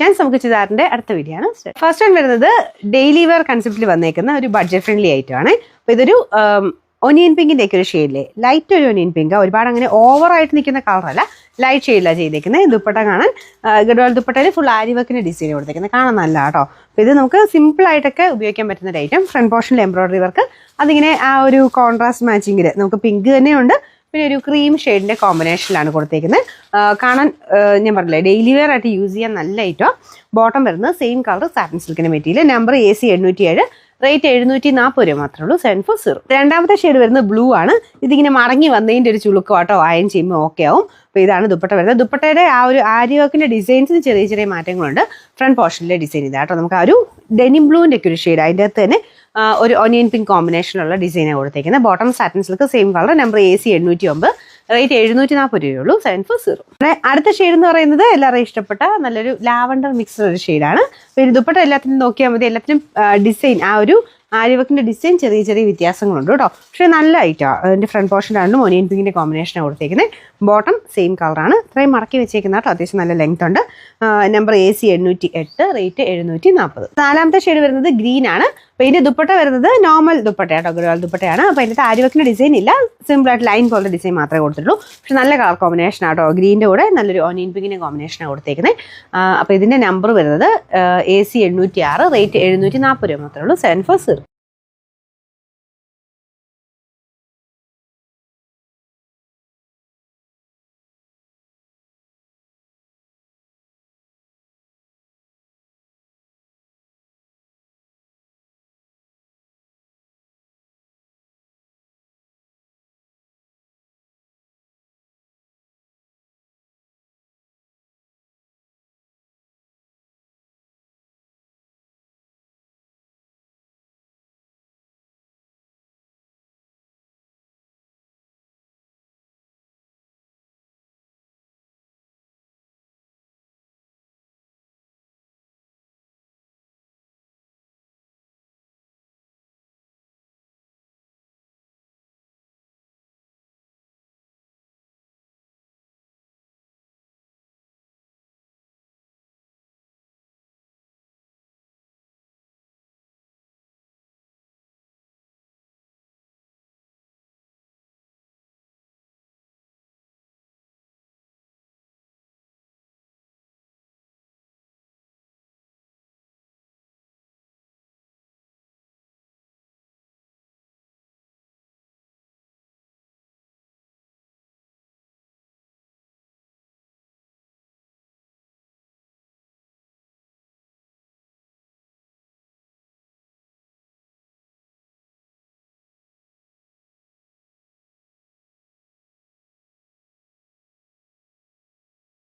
Chance നമുക്ക് ചുരിദാറിന്റെ അടുത്ത video ആണ്. ഫസ്റ്റ് വൺ വരുന്നത് ഡെയിലി വെയർ കൺസെപ്റ്റിൽ വന്നേക്കുന്ന ഒരു ബഡ്ജറ്റ് ഫ്രണ്ട്ലി ഐറ്റം ആണ്. അപ്പോൾ ഇതൊരു ഒനിയൻ പിങ്കിന്റെ ഒക്കെ ഒരു ഷെയ്ഡിലെ ലൈറ്റ് ഒരു ഒനിയൻ പിങ്ക്, ഒരുപാട് അങ്ങനെ ഓവർ ആയിട്ട് നിൽക്കുന്ന കളറല്ല, ലൈറ്റ് ഷെയ്ഡിലാണ് ചെയ്തേക്കുന്നത്. ദുപ്പട്ട കാണാൻ ഗഡ്വാൾ ദുപ്പട്ടയിൽ ഫുൾ ആരി വർക്കിന്റെ ഡിസൈൻ കൊടുത്തേക്കുന്നത്, കാണാൻ നല്ല കേട്ടോ. അപ്പോൾ ഇത് നമുക്ക് സിമ്പിൾ ആയിട്ടൊക്കെ ഉപയോഗിക്കാൻ പറ്റുന്ന ഒരു ഐറ്റം. ഫ്രണ്ട് പോർഷനിൽ എംബ്രോയിഡറി വർക്ക്, അതിങ്ങനെ ആ ഒരു കോൺട്രാസ്റ്റ് മാച്ചിങ്ങിൽ നമുക്ക് പിങ്ക് തന്നെയുണ്ട്, പിന്നെ ഒരു ക്രീം ഷെയ്ഡിന്റെ കോമ്പിനേഷനിലാണ് കൊടുത്തേക്കുന്നത്. കാണാൻ ഞാൻ പറഞ്ഞില്ലേ ഡെയിലി വെയർ ആയിട്ട് യൂസ് ചെയ്യാൻ നല്ല ഐറ്റം. ബോട്ടം വരുന്നത് സെയിം കളർ സാറ്റിൻ സിൽക്കിന്റെ മെറ്റീരിയൽ. നമ്പർ AC 807, റേറ്റ് 740 രൂപ മാത്രമേ ഉള്ളൂ. 740. രണ്ടാമത്തെ ഷെയ്ഡ് വരുന്നത് ബ്ലൂ ആണ്. ഇതിങ്ങനെ മടങ്ങി വന്നതിന്റെ ഒരു ചുളുക്ക് കേട്ടോ, അയൺ ചെയ്യുമ്പോൾ ഓക്കെ ആവും. അപ്പോൾ ഇതാണ് ദുപ്പട്ട വരുന്നത്. ദുപ്പട്ടയുടെ ആ ഒരു ആരി വർക്കിന്റെ ഡിസൈൻസിന് ചെറിയ ചെറിയ മാറ്റങ്ങളുണ്ട്. ഫ്രണ്ട് പോർഷനിലെ ഡിസൈൻ ഇതാട്ടോ. നമുക്ക് ആ ഒരു ഡെനിം ബ്ലൂവിന്റെ ഒക്കെ ഒരു ഷെയ്ഡ്, അതിൻ്റെ അകത്ത് തന്നെ ഒരു ഒനിയൻ പിങ്ക് കോമ്പിനേഷനുള്ള ഡിസൈനാണ് കൊടുത്തേക്കുന്നത്. Bottom satin silk same colour. Number AC 809, rate 740 രൂപയുള്ളൂ. 740. അടുത്ത ഷെയ്ഡ് എന്ന് പറയുന്നത് എല്ലാവരും ഇഷ്ടപ്പെട്ട നല്ലൊരു ലാവണ്ടർ മിക്സർ ഒരു ഷെയ്ഡാണ്. പിന്നെ ദുപ്പട്ട എല്ലാത്തിനും നോക്കിയാൽ മതി, എല്ലാത്തിനും ഡിസൈൻ ആ ഒരു ആര്യവർക്കിന്റെ ഡിസൈൻ ചെറിയ ചെറിയ വ്യത്യാസങ്ങളുണ്ട് കേട്ടോ. പക്ഷെ നല്ല ഐറ്റാ. അതിന്റെ ഫ്രണ്ട് പോർഷനിലാണ് ഒനിയൻ പിങ്കിന്റെ കോമ്പിനേഷനാണ് കൊടുത്തേക്കുന്നത്. ബോട്ടം സെയിം കളറാണ്. ഇത്രയും മടക്കി വെച്ചേക്കുന്ന കേട്ടോ, അത്യാവശ്യം നല്ല ലെങ്ത് ഉണ്ട്. Number AC 808, rate 740. നാലാമത്തെ ഷെയ്ഡ് വരുന്നത് ഗ്രീൻ ആണ്. അപ്പോൾ ഇതിന്റെ ദുപ്പട്ട വരുന്നത് നോർമൽ ദുപ്പട്ട കേട്ടോ, ഗഡ്വാൾ ദുപ്പട്ടയാണ്. അപ്പോൾ അതിൻ്റെ ആര്യവർക്കിന്റെ ഡിസൈൻ ഇല്ല, സിമ്പിൾ ആയിട്ട് ലൈൻ പോലത്തെ ഡിസൈൻ മാത്രമേ കൊടുത്തിട്ടുള്ളൂ. പക്ഷെ നല്ല കളർ കോമ്പിനേഷൻ ആട്ടോ, ഗ്രീൻ്റെ കൂടെ നല്ലൊരു ഒനിയൻ പിങ്കിന്റെ കോമ്പിനേഷനാണ് കൊടുത്തേക്കുന്നത്. അപ്പോൾ ഇതിന്റെ നമ്പർ വരുന്നത് AC 806, റേറ്റ് 740 രൂപ മാത്രമേ ഉള്ളൂ. 740.